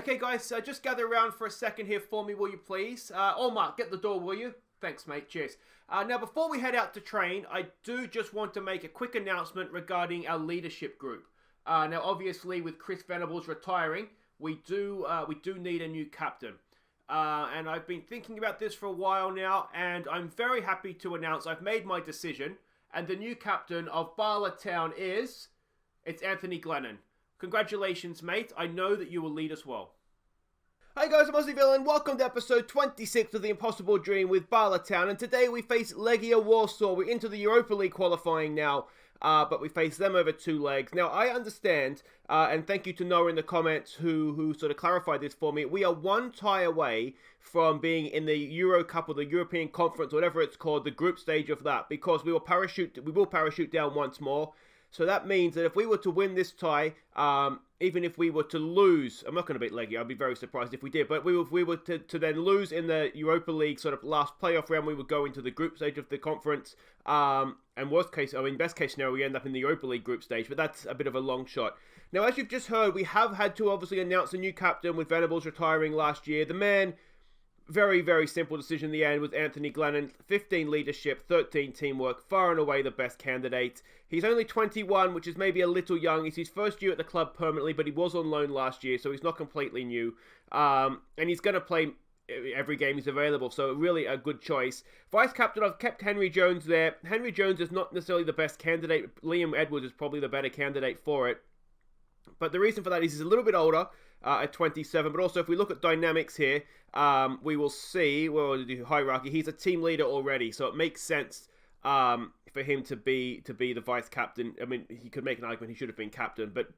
Okay, guys, just gather around for a second here for me, will you please? Mark, get the door, will you? Thanks, mate. Cheers. Now, before we head out to train, I do just want to make a quick announcement regarding our leadership group. Now, obviously, with Chris Venables retiring, we do need a new captain. And I've been thinking about this for a while now, and I'm very happy to announce I've made my decision, and the new captain of Bala Town it's Anthony Glennon. Congratulations, mate. I know that you will lead us well. Hi guys, I'm Aussie Villain. Welcome to episode 26 of The Impossible Dream with Bala Town. And today we face Legia Warsaw. We're into the Europa League qualifying now, but we face them over 2 legs. Now, I understand, and thank you to Noah in the comments who sort of clarified this for me. We are 1 tie away from being in the Euro Cup or the European Conference, whatever it's called, the group stage of that, because we will parachute down once more. So that means that if we were to win this tie, even if we were to lose, I'm not going to beat Legia, I'd be very surprised if we did, but if we were to then lose in the Europa League sort of last playoff round, we would go into the group stage of the conference, and best case scenario, we end up in the Europa League group stage, but that's a bit of a long shot. Now, as you've just heard, we have had to obviously announce a new captain with Venables retiring last year. The man... very, very simple decision in the end with Anthony Glennon. 15 leadership, 13 teamwork, far and away the best candidate. He's only 21, which is maybe a little young. It's his first year at the club permanently, but he was on loan last year, so he's not completely new. And he's going to play every game he's available, so really a good choice. Vice captain, I've kept Henry Jones there. Henry Jones is not necessarily the best candidate. Liam Edwards is probably the better candidate for it. But the reason for that is he's a little bit older at 27. But also, if we look at dynamics here, we will see, the hierarchy, he's a team leader already. So it makes sense for him to be the vice captain. I mean, he could make an argument he should have been captain. But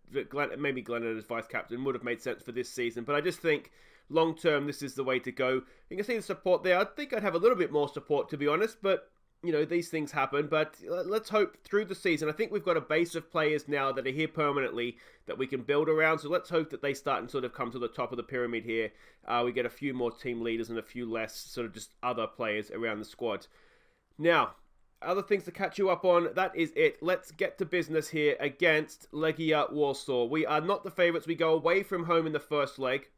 maybe Glennon as vice captain would have made sense for this season. But I just think, long term, this is the way to go. You can see the support there. I think I'd have a little bit more support, to be honest. But... these things happen, but let's hope through the season. I think we've got a base of players now that are here permanently that we can build around, so let's hope that they start and sort of come to the top of the pyramid here. We get a few more team leaders and a few less sort of just other players around the squad. Now, other things to catch you up on, that is it. Let's get to business here against Legia Warsaw. We are not the favourites. We go away from home in the first leg.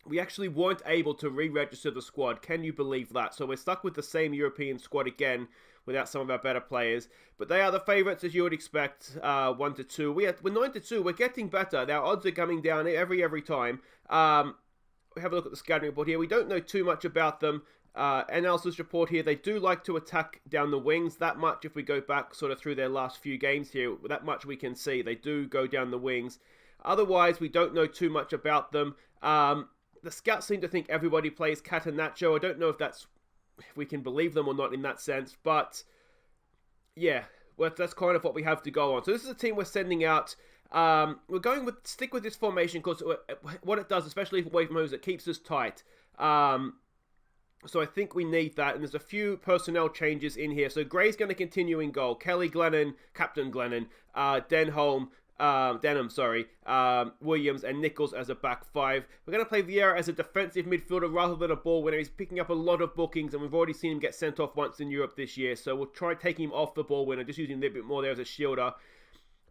We actually weren't able to re-register the squad. Can you believe that? So we're stuck with the same European squad again without some of our better players. But they are the favourites, as you would expect, 1-2. We're 9-2. We're getting better. Our odds are coming down every time. We have a look at the scouting report here. We don't know too much about them. Analysis report here. They do like to attack down the wings. That much, if we go back sort of through their last few games here, that much we can see. They do go down the wings. Otherwise, we don't know too much about them. The scouts seem to think everybody plays Catenaccio. I don't know if we can believe them or not in that sense, but yeah, that's kind of what we have to go on. So this is a team we're sending out. We're stick with this formation because what it does, especially away from home, is it keeps us tight. So I think we need that, and there's a few personnel changes in here. So Gray's going to continue in goal. Kelly Glennon, Captain Glennon, Williams and Nichols as a back 5. We're going to play Vieira as a defensive midfielder rather than a ball winner. He's picking up a lot of bookings, and we've already seen him get sent off once in Europe this year, so we'll try taking him off the ball winner, just using a little bit more there as a shielder.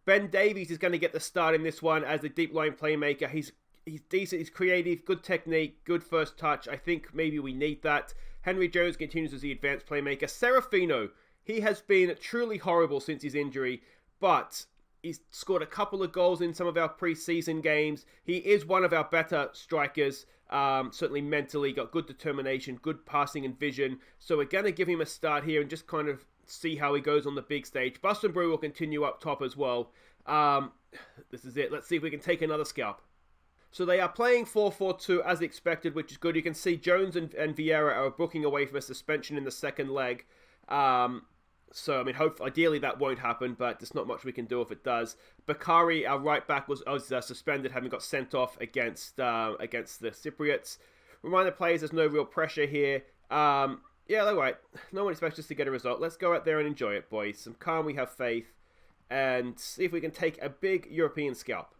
Ben Davies is going to get the start in this one as the deep line playmaker. He's decent, he's creative, good technique, good first touch. I think maybe we need that. Henry Jones continues as the advanced playmaker. Serafino, he has been truly horrible since his injury, but... he's scored a couple of goals in some of our pre-season games. He is one of our better strikers, certainly mentally, got good determination, good passing and vision. So we're going to give him a start here and just kind of see how he goes on the big stage. Buston Brew will continue up top as well. This is it. Let's see if we can take another scalp. So they are playing 4-4-2 as expected, which is good. You can see Jones and Vieira are booking away from a suspension in the second leg. So, I mean, ideally that won't happen, but there's not much we can do if it does. Bakari, our right back, was suspended, having got sent off against the Cypriots. Remind the players there's no real pressure here. Yeah, all right. No one expects us to get a result. Let's go out there and enjoy it, boys. Some calm, we have faith, and see if we can take a big European scalp.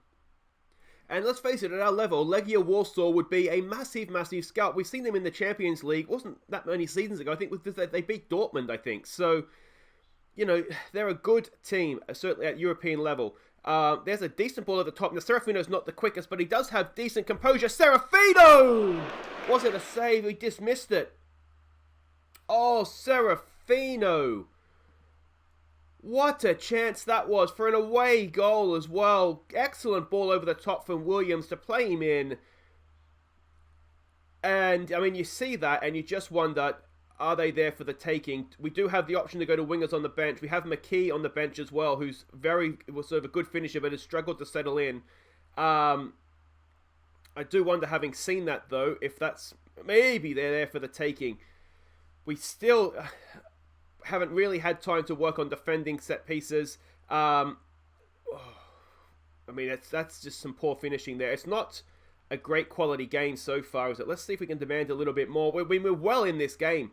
And let's face it, at our level, Legia Warsaw would be a massive, massive scalp. We've seen them in the Champions League. It wasn't that many seasons ago. I think they beat Dortmund, I think. So... they're a good team, certainly at European level. There's a decent ball at the top. Now, Serafino's not the quickest, but he does have decent composure. Serafino! Was it a save? He dismissed it. Oh, Serafino. What a chance that was for an away goal as well. Excellent ball over the top from Williams to play him in. And, I mean, you see that and you just wonder, are they there for the taking? We do have the option to go to wingers on the bench. We have McKee on the bench as well, who's was sort of a good finisher, but has struggled to settle in. I do wonder, having seen that, though, if that's maybe they're there for the taking. We still haven't really had time to work on defending set pieces. I mean, that's just some poor finishing there. It's not a great quality game so far, is it? Let's see if we can demand a little bit more. We move well in this game.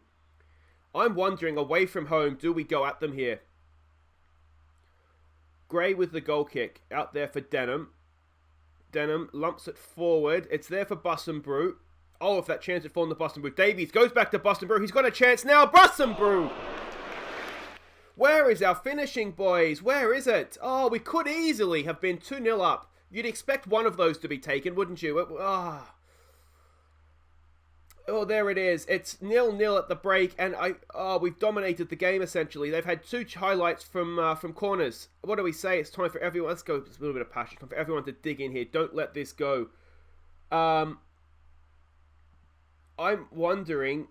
I'm wondering, away from home, do we go at them here? Gray with the goal kick. Out there for Denham. Denham lumps it forward. It's there for Bussenbrew. Oh, if that chance had fallen to Bussenbrew. Davies goes back to Bussenbrew. He's got a chance now. Bussenbrew! Where is our finishing, boys? Where is it? Oh, we could easily have been 2-0 up. You'd expect one of those to be taken, wouldn't you? Oh, there it is. It's 0-0 at the break, and we've dominated the game, essentially. They've had 2 highlights from corners. What do we say? It's time for everyone. Let's go. It's a little bit of passion. Time for everyone to dig in here. Don't let this go. I'm wondering,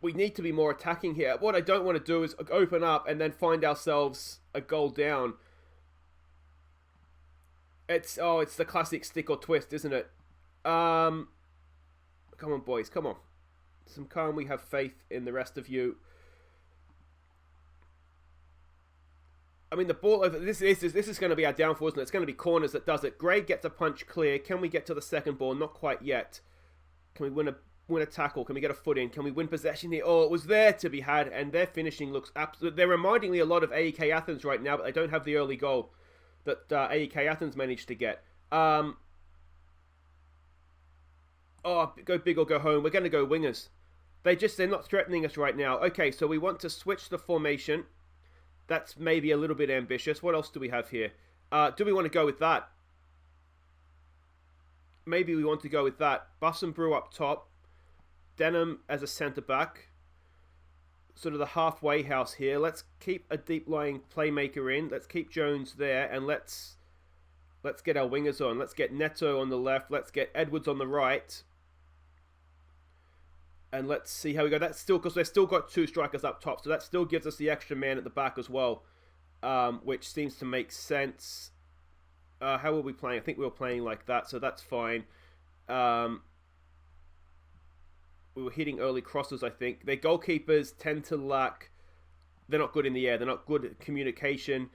we need to be more attacking here. What I don't want to do is open up and then find ourselves a goal down. It's the classic stick or twist, isn't it? Come on, boys, come on. Some calm. We have faith in the rest of you. I mean, the ball over. This is going to be our downfall, isn't it? It's going to be corners that does it. Gray gets a punch clear. Can we get to the second ball? Not quite yet. Can we win a tackle? Can we get a foot in? Can we win possession here? Oh, it was there to be had, and their finishing looks absolute. They're reminding me a lot of AEK Athens right now, but they don't have the early goal that AEK Athens managed to get. Go big or go home. We're going to go wingers. They're not threatening us right now. Okay, so we want to switch the formation. That's maybe a little bit ambitious. What else do we have here? Do we want to go with that? Maybe we want to go with that. Bussenbrew up top. Denham as a centre-back. Sort of the halfway house here. Let's keep a deep-lying playmaker in. Let's keep Jones there. And let's get our wingers on. Let's get Neto on the left. Let's get Edwards on the right. And let's see how we go. That's still, because they've still got 2 strikers up top. So that still gives us the extra man at the back as well. Which seems to make sense. How were we playing? I think we were playing like that. So that's fine. We were hitting early crosses, I think. Their goalkeepers tend to lack... They're not good in the air. They're not good at communication.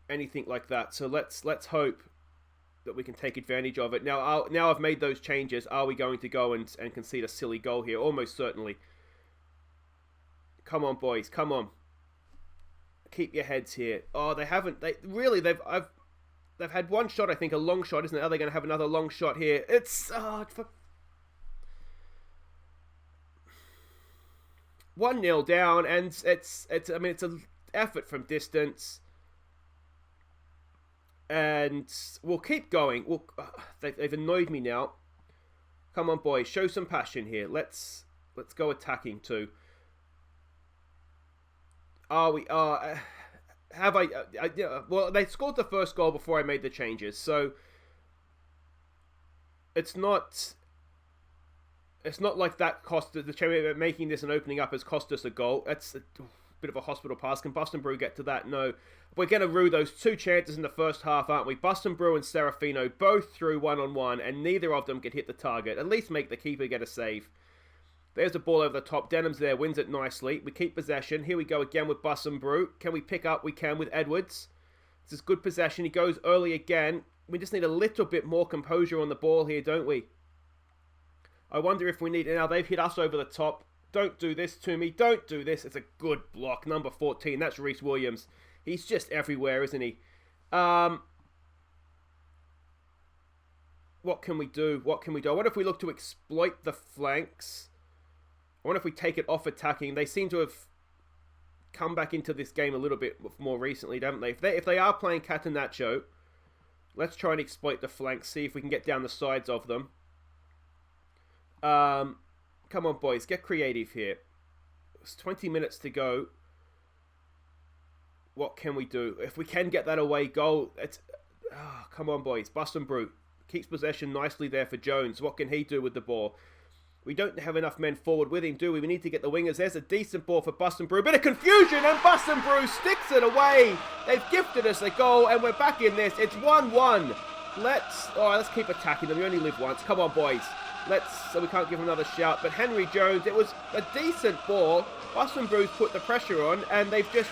Anything like that. So let's hope that we can take advantage of it. Now I've made those changes. Are we going to go and concede a silly goal here? Almost certainly. Come on, boys. Come on. Keep your heads here. Oh, they haven't. They've had one shot, I think, a long shot, isn't it? Are they going to have another long shot here? It's 1-0 down, and it's an effort from distance. And we'll keep going. They've annoyed me now. Come on, boys. Show some passion here. Let's go attacking too. Well, they scored the first goal before I made the changes, so it's not like that cost the making this and opening up has cost us a goal. That's a bit of a hospital pass. Can Bussenbrew get to that? No. We're going to rue those 2 chances in the first half, aren't we? Bussenbrew and Serafino both through 1-on-1, and neither of them could hit the target. At least make the keeper get a save. There's the ball over the top. Denham's there, wins it nicely. We keep possession. Here we go again with Bussenbrew. Can we pick up? We can with Edwards. This is good possession. He goes early again. We just need a little bit more composure on the ball here, don't we? I wonder if we need... Now, they've hit us over the top. Don't do this to me. Don't do this. It's a good block. Number 14. That's Reece Williams. He's just everywhere, isn't he? What can we do? What can we do? I wonder if we look to exploit the flanks. I wonder if we take it off attacking. They seem to have come back into this game a little bit more recently, haven't they? If they are playing Catenaccio, let's try and exploit the flanks, see if we can get down the sides of them. Come on, boys, get creative here. It's 20 minutes to go. What can we do? If we can get that away goal, come on, boys. Boston Brute keeps possession nicely there for Jones. What can he do with the ball? We don't have enough men forward with him, do we? We need to get the wingers. There's a decent ball for Boston Brew. Bit of confusion, and Boston Brew sticks it away. They've gifted us a goal, and we're back in this. It's 1-1. Let's keep attacking them. We only live once. Come on, boys. So we can't give another shout. But Henry Jones, it was a decent ball. Boston Brews put the pressure on, and they've just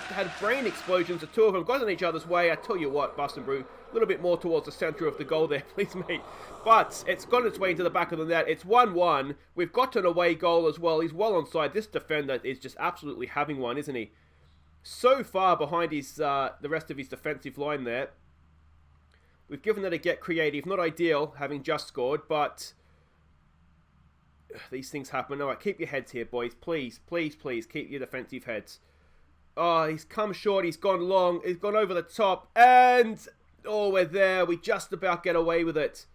had brain explosions. The two of them got in each other's way. I tell you what, Boston Brew, a little bit more towards the centre of the goal there, please, mate. But it's got its way into the back of the net. It's 1-1. We've got an away goal as well. He's well onside. This defender is just absolutely having one, isn't he? So far behind the rest of his defensive line there. We've given it a get creative. Not ideal, having just scored, but these things happen. All right, keep your heads here, boys. Please, please, please, keep your defensive heads. Oh, he's come short. He's gone long. He's gone over the top. And, we're there. We just about get away with it.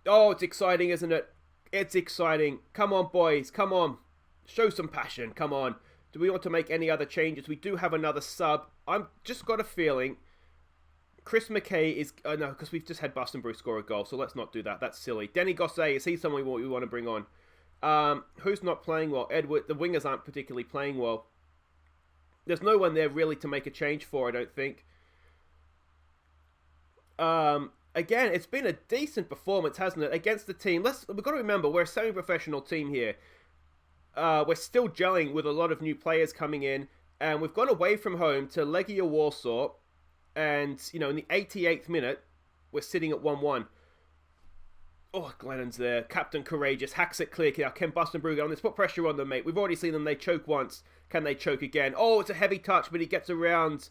Oh, it's exciting, isn't it? It's exciting. Come on, boys. Come on. Show some passion. Come on. Do we want to make any other changes? We do have another sub. I'm just got a feeling Chris McKay is... no, because we've just had Boston Brew score a goal, so let's not do that. That's silly. Denny Gosset, is he someone we want to bring on? Who's not playing well? Edward. The wingers aren't particularly playing well. There's no one there really to make a change for, I don't think. Again, it's been a decent performance, hasn't it, against the team. We've got to remember, we're a semi-professional team here. We're still gelling with a lot of new players coming in, and we've gone away from home to Legia Warsaw, and, in the 88th minute, we're sitting at 1-1. Oh, Glennon's there. Captain Courageous. Hacks it clear. Now, can Boston Brew go on this? Put pressure on them, mate. We've already seen them. They choke once. Can they choke again? Oh, it's a heavy touch, but he gets around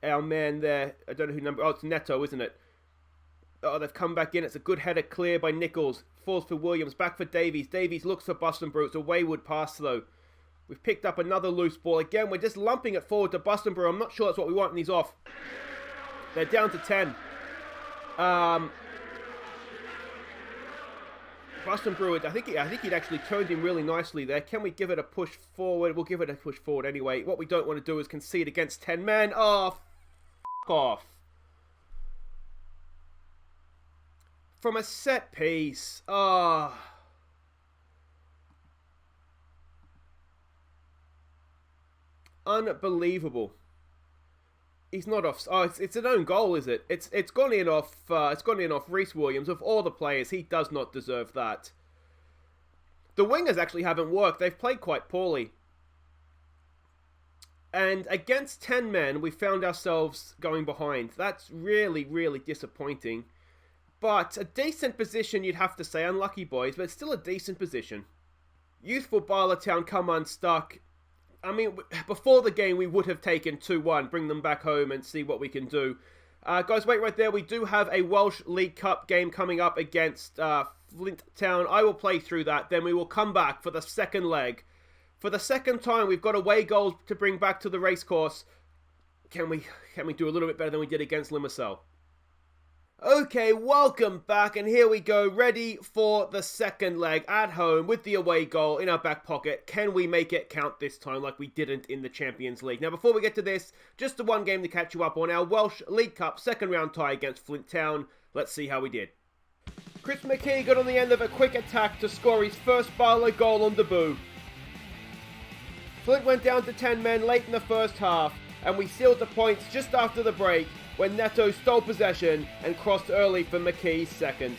our man there. I don't know who number... Oh, it's Neto, isn't it? Oh, they've come back in. It's a good header clear by Nichols. Falls for Williams. Back for Davies. Davies looks for Boston Brew. It's a wayward pass, though. We've picked up another loose ball. Again, we're just lumping it forward to Boston Brew. I'm not sure that's what we want, and he's off. They're down to 10. Boston Brew, I think he'd actually turned him really nicely there. Can we give it a push forward? We'll give it a push forward anyway. What we don't want to do is concede against 10 men. Oh, f*** off. From a set piece. Oh. Unbelievable. He's not off. Oh, it's an own goal, is it? It's gone in off. It's gone in off Reece Williams. Of all the players, he does not deserve that. The wingers actually haven't worked. They've played quite poorly. And against 10 men, we found ourselves going behind. That's really, really disappointing. But a decent position, you'd have to say. Unlucky, boys, but it's still a decent position. Youthful Bala Town come unstuck. I mean, before the game, we would have taken 2-1, bring them back home and see what we can do. Guys, wait right there. We do have a Welsh League Cup game coming up against Flint Town. I will play through that. Then we will come back for the second leg. For the second time, we've got away goals to bring back to the racecourse. Can we do a little bit better than we did against Limassol? Okay, welcome back, and here we go, ready for the second leg at home with the away goal in our back pocket. Can we make it count this time like we didn't in the Champions League? Now, before we get to this, just the one game to catch you up on, our Welsh League Cup second round tie against Flint Town. Let's see how we did. Chris McKay got on the end of a quick attack to score his first Bala goal on debut. Flint went down to 10 men late in the first half, and we sealed the points just after the break, when Neto stole possession and crossed early for McKee's second.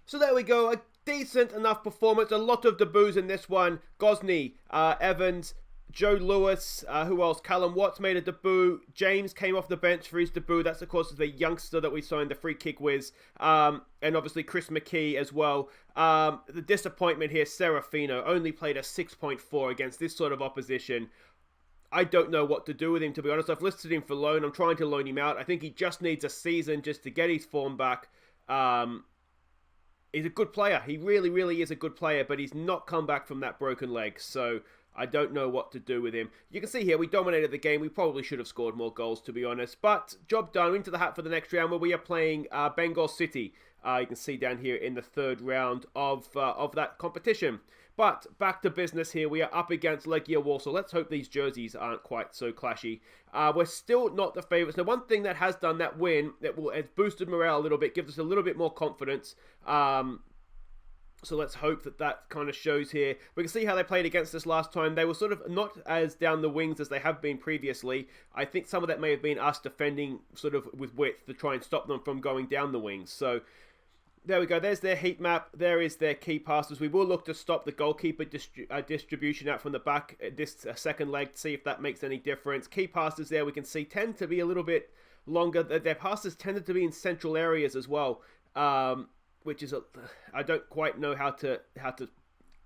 So there we go, a decent enough performance, a lot of debuts in this one. Gosney, Evans, Joe Lewis, who else? Callum Watts made a debut. James came off the bench for his debut. That's, of course, the youngster that we signed the free kick with. And obviously Chris McKee as well. The disappointment here, Serafino, only played a 6.4 against this sort of opposition. I don't know what to do with him, to be honest. I've listed him for loan. I'm trying to loan him out. I think he just needs a season just to get his form back. He's a good player. He really, really is a good player, but he's not come back from that broken leg. So I don't know what to do with him. You can see here, we dominated the game. We probably should have scored more goals, to be honest. But job done. Into the hat for the next round where we are playing Bengal City. You can see down here in the third round of that competition. But back to business here. We are up against Legia Warsaw. Let's hope these jerseys aren't quite so clashy. We're still not the favourites. Now, one thing that has done that win, has boosted morale a little bit, gives us a little bit more confidence. So let's hope that kind of shows here. We can see how they played against us last time. They were sort of not as down the wings as they have been previously. I think some of that may have been us defending sort of with width to try and stop them from going down the wings. So there we go. There's their heat map. There is their key passes. We will look to stop the goalkeeper distribution out from the back this second leg to see if that makes any difference. Key passes there we can see tend to be a little bit longer. Their passes tended to be in central areas as well. Which is I don't quite know how to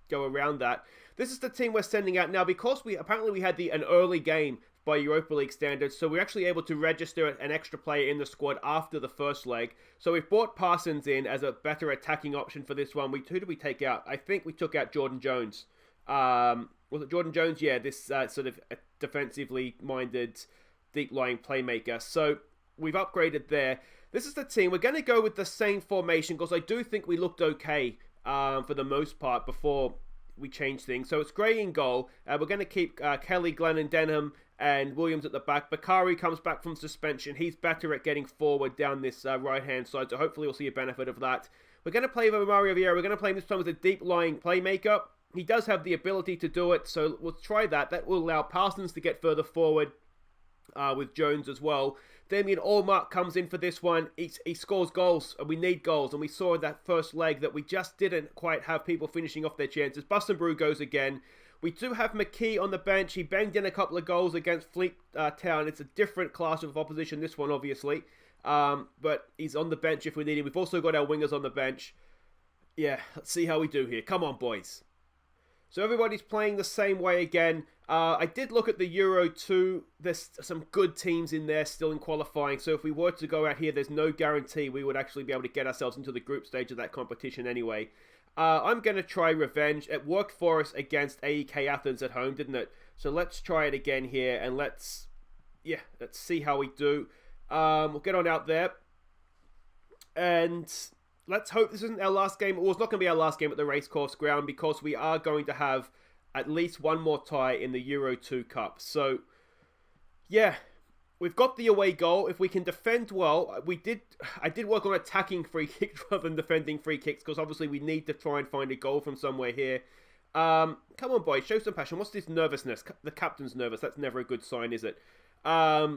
go around that. This is the team we're sending out now because we had an early game by Europa League standards, so we're actually able to register an extra player in the squad after the first leg. So we've brought Parsons in as a better attacking option for this one. Who did we take out? I think we took out Jordan Jones. Was it Jordan Jones? Yeah, this sort of defensively minded, deep lying playmaker. So we've upgraded there. This is the team. We're going to go with the same formation because I do think we looked okay for the most part before we changed things. So it's Gray in goal. We're going to keep Kelly, Glennon, Denham, and Williams at the back. Bakari comes back from suspension. He's better at getting forward down this right-hand side, so hopefully we'll see a benefit of that. We're going to play Mario Vieira. We're going to play him this time as a deep-lying playmaker. He does have the ability to do it, so we'll try that. That will allow Parsons to get further forward with Jones as well. Damien Allmark comes in for this one. He scores goals, and we need goals. And we saw in that first leg that we just didn't quite have people finishing off their chances. Brew goes again. We do have McKee on the bench. He banged in a couple of goals against Fleet Town. It's a different class of opposition, this one, obviously. But he's on the bench if we need him. We've also got our wingers on the bench. Yeah, let's see how we do here. Come on, boys. So everybody's playing the same way again. I did look at the Euro 2. There's some good teams in there still in qualifying. So if we were to go out here, there's no guarantee we would actually be able to get ourselves into the group stage of that competition anyway. I'm going to try revenge. It worked for us against AEK Athens at home, didn't it? So let's try it again here. And let's see how we do. We'll get on out there. And let's hope this isn't our last game. Well, it's not going to be our last game at the racecourse ground because we are going to have at least one more tie in the Euro 2 Cup. So, yeah, we've got the away goal. If we can defend well, I did work on attacking free kicks rather than defending free kicks because obviously we need to try and find a goal from somewhere here. Come on, boys, show some passion. What's this nervousness? The captain's nervous. That's never a good sign, is it? I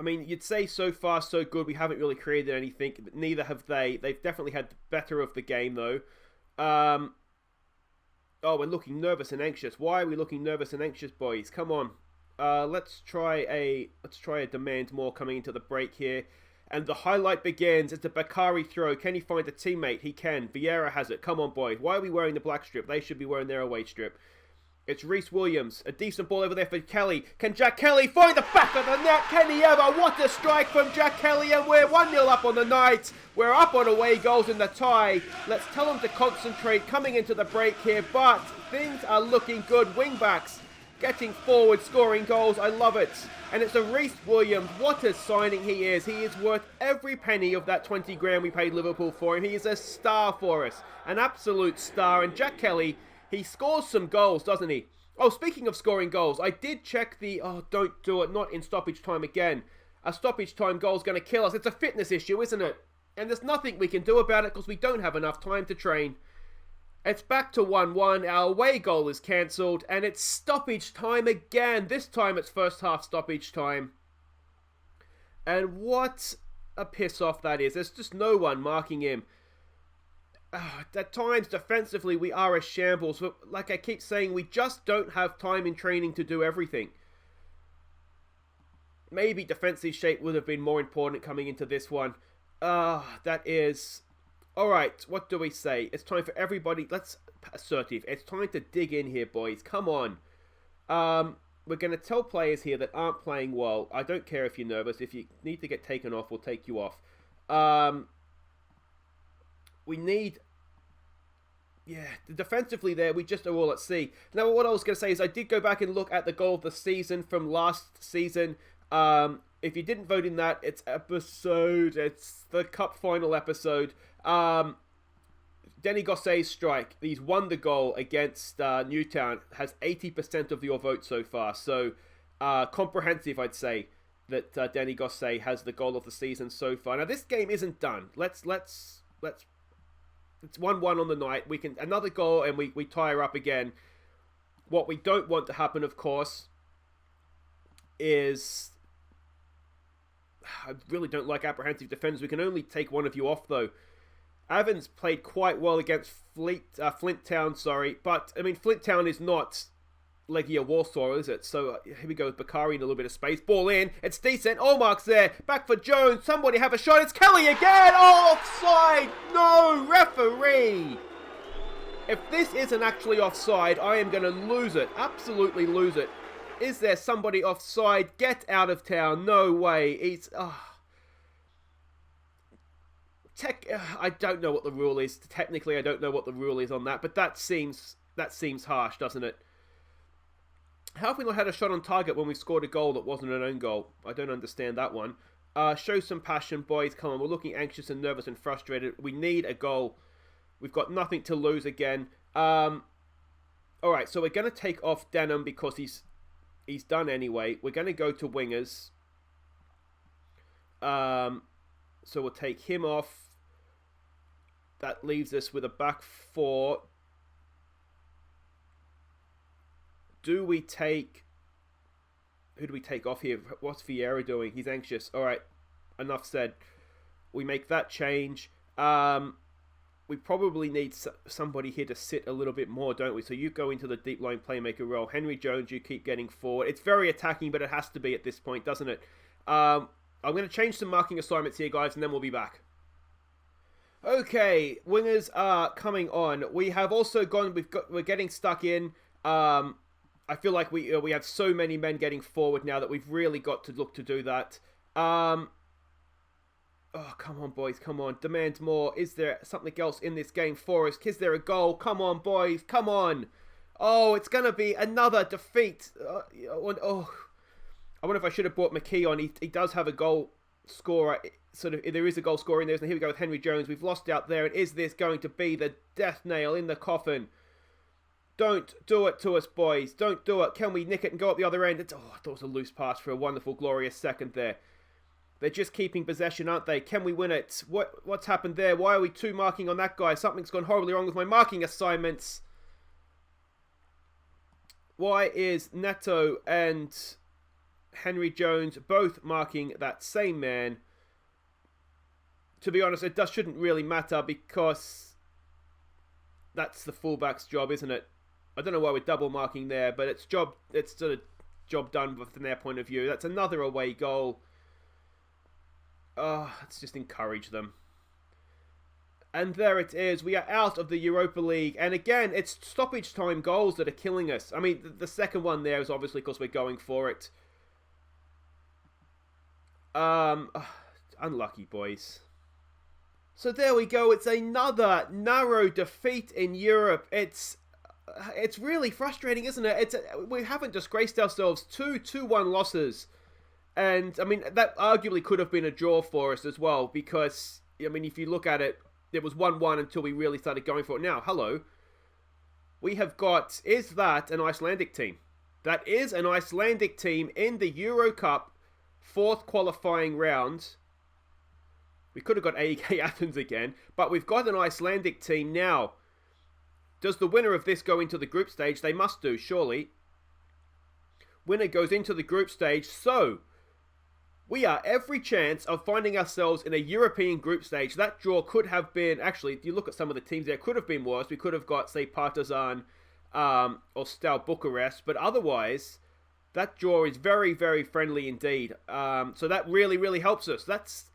mean, you'd say so far so good. We haven't really created anything. But neither have they. They've definitely had the better of the game, though. Oh, we're looking nervous and anxious. Why are we looking nervous and anxious, boys? Come on. Let's try a demand more coming into the break here. And the highlight begins. It's a Bakari throw. Can he find a teammate? He can. Vieira has it. Come on, boys. Why are we wearing the black strip? They should be wearing their away strip. It's Reece Williams. A decent ball over there for Kelly. Can Jack Kelly find the back of the net? Can he ever? What a strike from Jack Kelly. And we're 1-0 up on the night. We're up on away goals in the tie. Let's tell them to concentrate coming into the break here. But things are looking good. Wingbacks getting forward, scoring goals. I love it. And it's a Reece Williams. What a signing he is. He is worth every penny of that 20 grand we paid Liverpool for him. He is a star for us. An absolute star. And Jack Kelly, he scores some goals, doesn't he? Oh, speaking of scoring goals, I did check the... Oh, don't do it. Not in stoppage time again. A stoppage time goal is going to kill us. It's a fitness issue, isn't it? And there's nothing we can do about it because we don't have enough time to train. It's back to 1-1. Our away goal is cancelled. And it's stoppage time again. This time it's first half stoppage time. And what a piss off that is. There's just no one marking him. At times, defensively, we are a shambles. But like I keep saying, we just don't have time in training to do everything. Maybe defensive shape would have been more important coming into this one. That is... Alright, what do we say? It's time for everybody... Let's... Assertive. It's time to dig in here, boys. Come on. We're going to tell players here that aren't playing well. I don't care if you're nervous. If you need to get taken off, we'll take you off. We need yeah, defensively there, we just are all at sea. Now, what I was going to say is I did go back and look at the goal of the season from last season. If you didn't vote in that, it's the cup final episode. Denny Gossay's strike. He's won the goal against Newtown. Has 80% of your vote so far. So comprehensive, I'd say, that Denny Gossay has the goal of the season so far. Now this game isn't done. Let's. It's 1-1 on the night. We can another goal and we tie her up again. What we don't want to happen, of course, is I really don't like apprehensive defenders. We can only take one of you off though. Evans played quite well against Flint Town, but I mean Flint Town is not Legia Warsaw, is it? So here we go with Bakari in a little bit of space. Ball in. It's decent. Allmark's there. Back for Jones. Somebody have a shot. It's Kelly again. Oh, offside. No, referee. If this isn't actually offside, I am going to lose it. Absolutely lose it. Is there somebody offside? Get out of town. No way. It's... I don't know what the rule is. Technically, I don't know what the rule is on that. But that seems harsh, doesn't it? How have we not had a shot on target when we scored a goal that wasn't an own goal? I don't understand that one. Show some passion, boys. Come on, we're looking anxious and nervous and frustrated. We need a goal. We've got nothing to lose again. Alright, so we're going to take off Denham because he's done anyway. We're going to go to wingers. So we'll take him off. That leaves us with a back four. Who do we take off here? What's Vieira doing? He's anxious. All right, enough said. We make that change. We probably need somebody here to sit a little bit more, don't we? So you go into the deep line playmaker role. Henry Jones, you keep getting forward. It's very attacking, but it has to be at this point, doesn't it? I'm going to change some marking assignments here, guys, and then we'll be back. Okay, wingers are coming on. We have also gone. We're getting stuck in. I feel like we have so many men getting forward now that we've really got to look to do that. Oh, come on, boys. Come on. Demand more. Is there something else in this game for us? Is there a goal? Come on, boys. Come on. Oh, it's going to be another defeat. I wonder if I should have brought McKee on. He does have a goal scorer. There is a goal scorer in there. And here we go with Henry Jones. We've lost out there. And is this going to be the death nail in the coffin? Don't do it to us, boys. Don't do it. Can we nick it and go up the other end? I thought it was a loose pass for a wonderful, glorious second there. They're just keeping possession, aren't they? Can we win it? What's happened there? Why are we two marking on that guy? Something's gone horribly wrong with my marking assignments. Why is Neto and Henry Jones both marking that same man? To be honest, it shouldn't really matter because that's the fullback's job, isn't it? I don't know why we're double marking there, but it's sort of job done from their point of view. That's another away goal. Let's just encourage them. And there it is. We are out of the Europa League. And again, it's stoppage time goals that are killing us. I mean, the second one there is obviously because we're going for it. Unlucky, boys. So there we go. It's another narrow defeat in Europe. It's really frustrating, isn't it? We haven't disgraced ourselves. 2-1 losses. And, I mean, that arguably could have been a draw for us as well. Because, I mean, if you look at it, it was 1-1 until we really started going for it. Now, hello. We have got... Is that an Icelandic team? That is an Icelandic team in the Euro Cup 4th qualifying round. We could have got AEK Athens again. But we've got an Icelandic team now. Does the winner of this go into the group stage? They must do, surely. Winner goes into the group stage. So, we are every chance of finding ourselves in a European group stage. That draw could have been... Actually, if you look at some of the teams there, could have been worse. We could have got, say, Partizan or Steaua Bucharest. But otherwise, that draw is very, very friendly indeed. So that really, really helps us. That's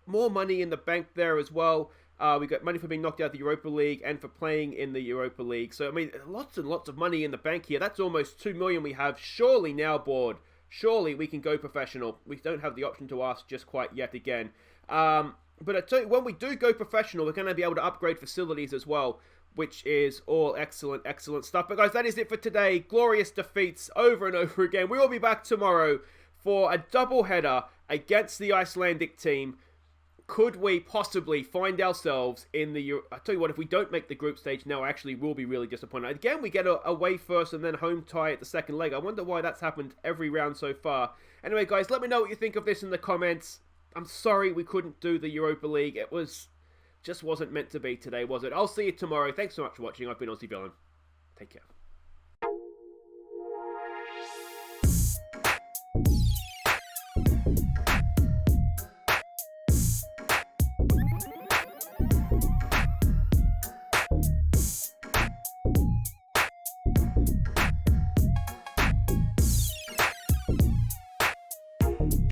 more money in the bank there as well. We got money for being knocked out of the Europa League and for playing in the Europa League. So, I mean, lots and lots of money in the bank here. That's almost 2 million we have. Surely now, board. Surely we can go professional. We don't have the option to ask just quite yet again. But I tell you, when we do go professional, we're going to be able to upgrade facilities as well. which is all excellent stuff. But guys, that is it for today. Glorious defeats over and over again. We will be back tomorrow for a double header against the Icelandic team. Could we possibly find ourselves in the... I tell you what, if we don't make the group stage now, I actually will be really disappointed. Again, we get a away first and then home tie at the second leg. I wonder why that's happened every round so far. Anyway, guys, let me know what you think of this in the comments. I'm sorry we couldn't do the Europa League. It just wasn't meant to be today, was it? I'll see you tomorrow. Thanks so much for watching. I've been Aussie Villain. Take care.